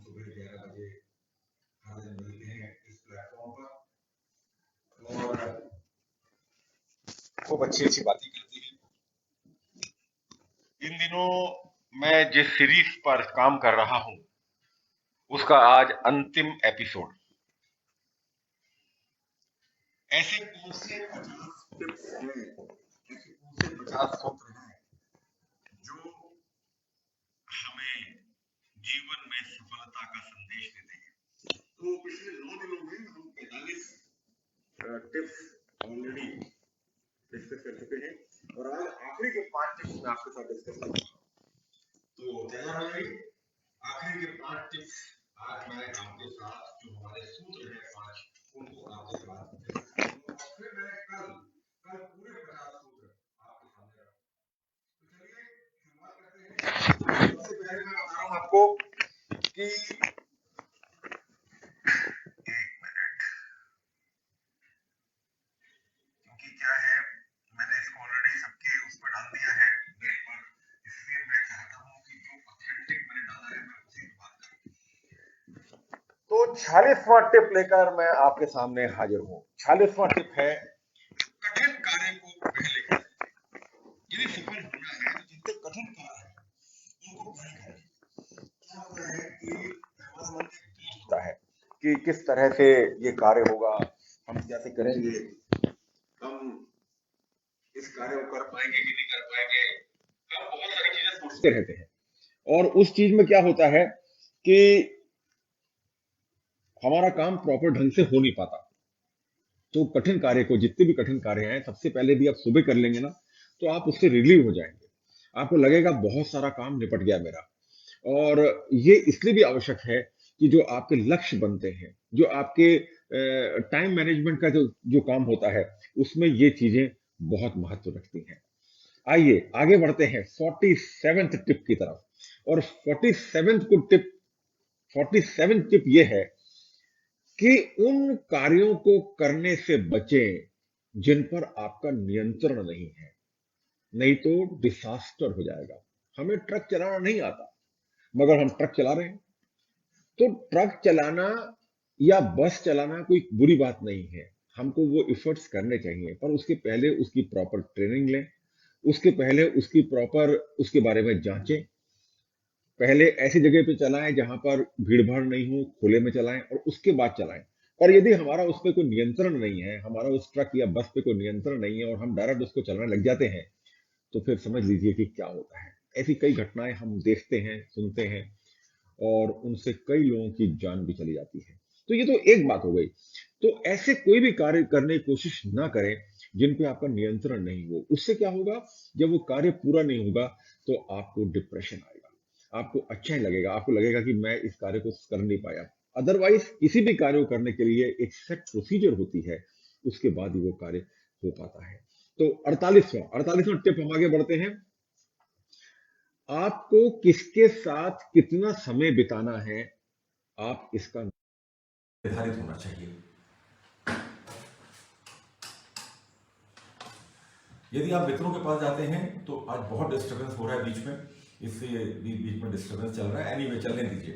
सुबह 11 बजे हर दिन मिलते हैं इस प्लेटफॉर्म पर और खूब अच्छी अच्छी बातें करते हैं। इन दिनों मैं जिस सीरीज पर काम कर रहा हूं उसका आज अंतिम एपिसोड। ऐसे कौन से 50 टिप्स हैं, ऐसे कौन से 50 सूत्र हैं जो हमें जीवन में सफलता का संदेश देते हैं। तो पिछले 9 दिनों में हम 45 टिप्स ऑलरेडी डिस्कस कर चुके हैं और आज आखिरी के 5 टिप्स मैं आपके साथ डिस्कस करूंगा। तो तैयार हो जाइए। आखिरी के 5 टिप्स आज मैं आपके साथ जो हमारे सूत्र हैं 5 उनको आपके साथ डिस्कस करूंगा और फिर मैं कल पूरे 50 सूत्र आपके सामने रखूंगा। तो चलिए शुरुआत करते हैं। सबसे पहले मैं बता रहा हूं आपको कि क्योंकि क्या है, मैंने इसको ऑलरेडी सबके उस पर डाल दिया है नेट पर, इसलिए मैं चाहता हूं कि जो ऑथेंटिक मैंने डाला है मैं उसी की बात करूं। तो 46वां टिप लेकर मैं आपके सामने हाजिर हूं। 46वां टिप है कठिन कार्य को पहले करें। यदि सफल होना है तो जितने कठिन कार्य है उनको पहले करें। क्या होता है कि हमारे मन में एक होता है कि किस तरह से ये कार्य होगा, हम कैसे करेंगे, हम इस कार्य को कर पाएंगे कि नहीं कर पाएंगे। हम बहुत सारी चीजें सोचते रहते हैं और उस चीज में क्या होता है कि हमारा काम प्रॉपर ढंग से हो नहीं पाता। तो कठिन कार्य को, जितने भी कठिन कार्य हैं, सबसे पहले भी आप सुबह कर लेंगे ना तो आप उससे रिलीव हो जाएंगे। आपको लगेगा बहुत सारा काम निपट गया मेरा। और ये इसलिए भी आवश्यक है कि जो आपके लक्ष्य बनते हैं, जो आपके टाइम मैनेजमेंट का जो काम होता है, उसमें ये चीजें बहुत महत्व रखती हैं। आइए आगे बढ़ते हैं 47th टिप की तरफ। और 47 टिप ये है कि उन कार्यों को करने से बचें जिन पर आपका नियंत्रण नहीं है, नहीं तो डिसास्टर हो जाएगा। हमें ट्रक चलाना नहीं आता मगर हम ट्रक चला रहे हैं। तो ट्रक चलाना या बस चलाना कोई बुरी बात नहीं है, हमको वो एफर्ट्स करने चाहिए, पर उसके पहले उसकी प्रॉपर ट्रेनिंग लें, उसके पहले उसकी प्रॉपर उसके बारे में जांचें। पहले ऐसी जगह पे चलाएं जहां पर भीड़ भाड़ नहीं हो, खुले में चलाएं और उसके बाद चलाएं। पर यदि हमारा उस पर कोई नियंत्रण नहीं है, हमारा उस ट्रक या बस पे कोई नियंत्रण नहीं है और हम डायरेक्ट उसको चलाने लग जाते हैं, तो फिर समझ लीजिए कि क्या होता है। ऐसी कई घटनाएं हम देखते हैं, सुनते हैं और उनसे कई लोगों की जान भी चली जाती है। तो ये तो एक बात हो गई। तो ऐसे कोई भी कार्य करने की कोशिश ना करें जिन पे आपका नियंत्रण नहीं हो। उससे क्या होगा, जब वो कार्य पूरा नहीं होगा तो आपको डिप्रेशन आएगा, आपको अच्छा नहीं लगेगा, आपको लगेगा कि मैं इस कार्य को कर नहीं पाया। अदरवाइज किसी भी कार्य को करने के लिए एक सेट प्रोसीजर होती है, उसके बाद ही वो कार्य हो पाता है। तो 48वां टिप हम आगे बढ़ते हैं। आपको किसके साथ कितना समय बिताना है, आप इसका निर्धारित होना चाहिए। यदि आप मित्रों के पास जाते हैं तो आज बहुत डिस्टर्बेंस हो रहा है बीच में, इससे बीच में डिस्टर्बेंस चल रहा है, एनीवे चलने दीजिए।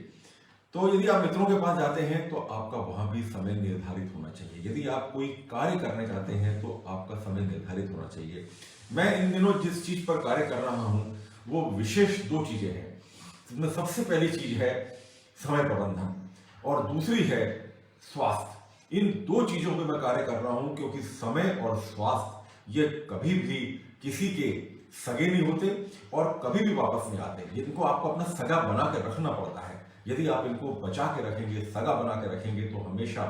तो यदि आप मित्रों के पास जाते हैं तो आपका वहां भी समय निर्धारित होना चाहिए। यदि आप कोई कार्य करने चाहते हैं तो आपका समय निर्धारित होना चाहिए। मैं इन दिनों जिस चीज पर कार्य कर रहा हूं वो विशेष 2 चीजें हैं। इसमें सबसे पहली चीज है समय प्रबंधन और दूसरी है स्वास्थ्य। इन 2 चीजों पर मैं कार्य कर रहा हूं क्योंकि समय और स्वास्थ्य ये कभी भी किसी के सगे नहीं होते और कभी भी वापस नहीं आते। इनको आपको अपना सगा बना के रखना पड़ता है। यदि आप इनको बचा के रखेंगे, सगा बना के रखेंगे तो हमेशा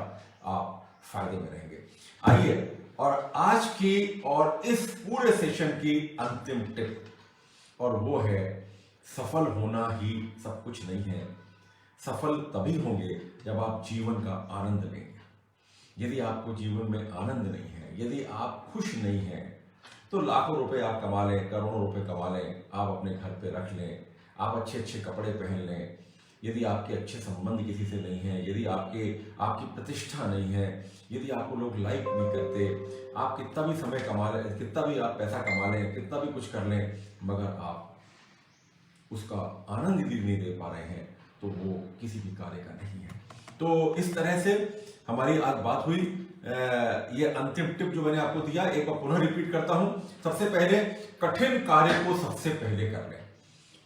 आप फायदे में रहेंगे। आइए और आज की और इस पूरे सेशन की अंतिम टिप, और वो है सफल होना ही सब कुछ नहीं है। सफल तभी होंगे जब आप जीवन का आनंद लेंगे। यदि आपको जीवन में आनंद नहीं है, यदि आप खुश नहीं हैं, तो लाखों रुपए आप कमा लें, करोड़ों रुपए कमा लें, आप अपने घर पे रख लें, आप अच्छे अच्छे कपड़े पहन लें, यदि आपके अच्छे संबंध किसी से नहीं है, यदि आपकी प्रतिष्ठा नहीं है, यदि आपको लोग लाइक नहीं करते, आप कितना भी समय कमा लें, कितना भी आप पैसा कमा लें, कितना भी कुछ कर लें, मगर आप उसका आनंद भी नहीं ले पा रहे हैं, तो वो किसी भी कार्य का नहीं है। तो इस तरह से हमारी आज बात हुई। ये अंतिम टिप जो मैंने आपको दिया, एक बार पुनः रिपीट करता हूं। सबसे पहले कठिन कार्य को सबसे पहले कर लें।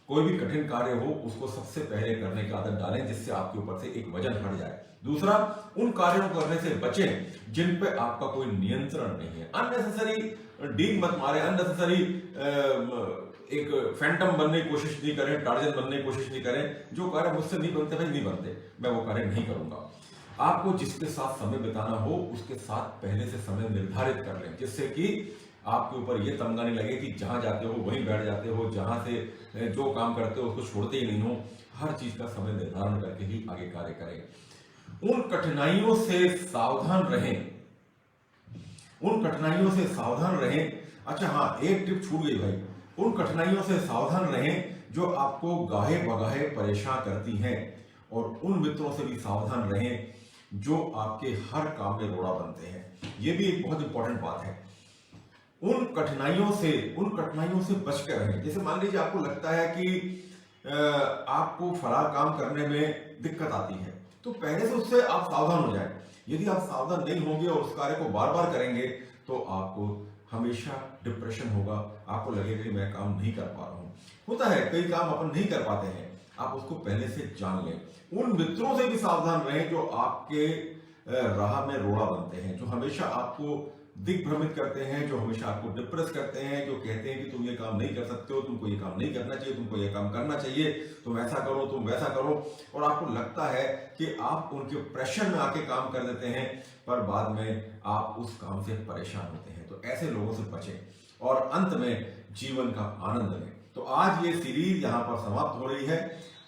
कोई भी कठिन कार्य हो उसको सबसे पहले करने की आदत डालें, जिससे आपके ऊपर से एक वजन हट जाए। दूसरा, उन कार्यों को करने से बचें जिन पे आपका कोई नियंत्रण नहीं है। अननेसेसरी डींग मत मारे, अननेसेसरी एक फैंटम बनने की कोशिश नहीं करें, टार्जन बनने की कोशिश नहीं करें। जो कार्य मुझसे नहीं बनते भाई नहीं बनते, मैं वो कार्य नहीं करूंगा। आपको जिसके साथ समय बिताना हो उसके साथ पहले से समय निर्धारित कर लें, जिससे कि आपके ऊपर ये तमगा नहीं लगे कि जहां जाते हो वहीं बैठ जाते हो, जहां से जो काम करते हो उसको छोड़ते ही नहीं हो। हर चीज का समय निर्धारण करके ही आगे कार्य करें। उन कठिनाइयों से सावधान रहें, उन कठिनाइयों से सावधान रहें। अच्छा हाँ, एक टिप छूट गई भाई, उन कठिनाइयों से सावधान रहें जो आपको गाहे बगाहे परेशान करती हैं, और उन मित्रों से भी सावधान रहें जो आपके हर काम में रोड़ा बनते हैं। यह भी एक बहुत इंपॉर्टेंट बात है। उन कठिनाइयों से बच कर रहें। जैसे मान लीजिए आपको लगता है कि आपको फलां काम करने में दिक्कत आती है, तो पहले से उससे आप सावधान हो जाएं। यदि आप सावधान नहीं होंगे और उस कार्य को बार बार करेंगे तो आपको हमेशा डिप्रेशन होगा, आपको लगेगा कि मैं काम नहीं कर पा रहा हूं। होता है, कई काम अपन नहीं कर पाते हैं, आप उसको पहले से जान लें। उन मित्रों से भी सावधान रहें जो आपके राह में रोड़ा बनते हैं, जो हमेशा आपको दिग्भ्रमित करते हैं, जो हमेशा आपको डिप्रेस करते हैं, जो कहते हैं कि तुम ये काम नहीं कर सकते हो, तुमको ये काम नहीं करना चाहिए, तुमको ये काम करना चाहिए, तुम ऐसा करो, तुम वैसा करो। और आपको लगता है कि आप उनके प्रेशर में आके काम कर देते हैं, पर बाद में आप उस काम से परेशान होते हैं। तो ऐसे लोगों से बचें और अंत में जीवन का आनंद लें। तो आज ये सीरीज यहाँ पर समाप्त हो रही है।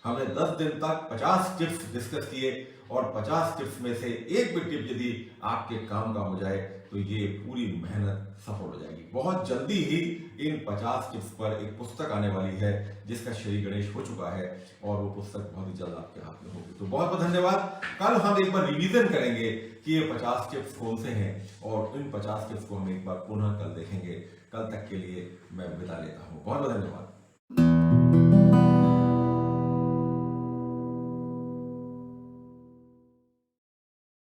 हमने 10 दिन तक 50 टिप्स डिस्कस किए, और 50 टिप्स में से एक भी टिप यदि आपके काम का हो जाए तो ये पूरी मेहनत सफल हो जाएगी। बहुत जल्दी ही इन 50 टिप्स पर एक पुस्तक आने वाली है, जिसका श्री गणेश हो चुका है, और वो पुस्तक बहुत ही जल्द आपके हाथ में होगी। तो बहुत बहुत धन्यवाद। कल हम एक बार रिवीजन करेंगे कि ये 50 टिप्स कौन से हैं, और इन 50 टिप्स को हम एक बार पुनः कल देखेंगे। कल तक के लिए मैं विदा लेता हूँ। बहुत बहुत धन्यवाद।